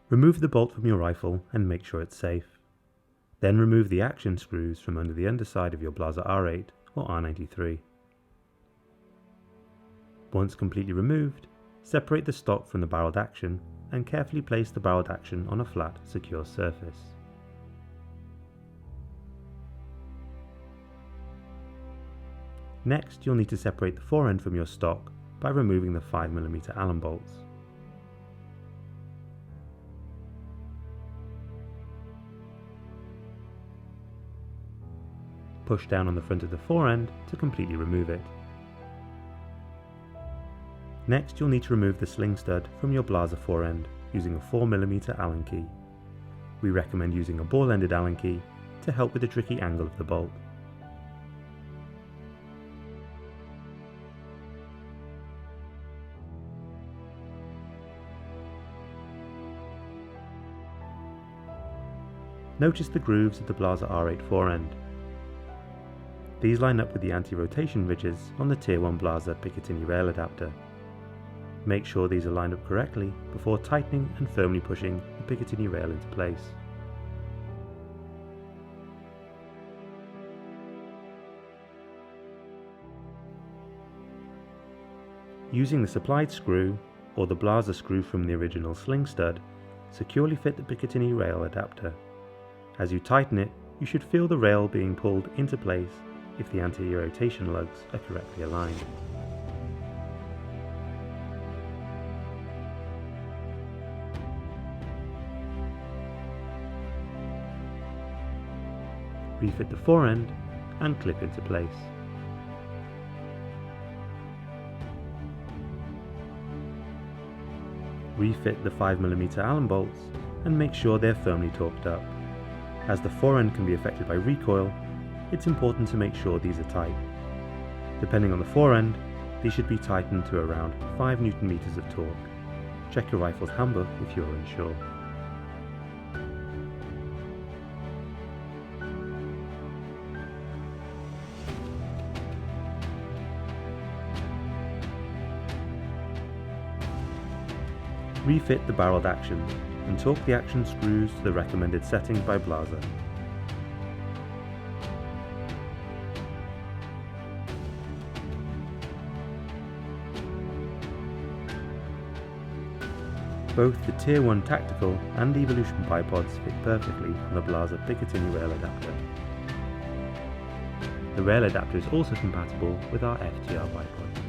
Remove the bolt from your rifle and make sure it's safe. Then remove the action screws from under the underside of your Blaser R8 or R93. Once completely removed, separate the stock from the barreled action and carefully place the barreled action on a flat, secure surface. Next, you'll need to separate the forend from your stock by removing the 5mm Allen bolts. Push down on the front of the forend to completely remove it. Next, you'll need to remove the sling stud from your Blaser forend using a 4mm Allen key. We recommend using a ball-ended Allen key to help with the tricky angle of the bolt. Notice the grooves of the Blaser R8 forend. These line up with the anti-rotation ridges on the Tier-One Blaser Picatinny rail adapter. Make sure these are lined up correctly before tightening and firmly pushing the Picatinny rail into place. Using the supplied screw, or the Blaser screw from the original sling stud, securely fit the Picatinny rail adapter. As you tighten it, you should feel the rail being pulled into place if the anti-rotation lugs are correctly aligned. Refit the forend and clip into place. Refit the 5mm Allen bolts and make sure they're firmly torqued up. As the forend can be affected by recoil, it's important to make sure these are tight. Depending on the forend, these should be tightened to around 5 Nm of torque. Check your rifle's handbook if you're unsure. Refit the barreled action and torque the action screws to the recommended setting by Blaser. Both the Tier-One Tactical and Evolution bipods fit perfectly on the Blaser Picatinny rail adapter. The rail adapter is also compatible with our FTR bipod.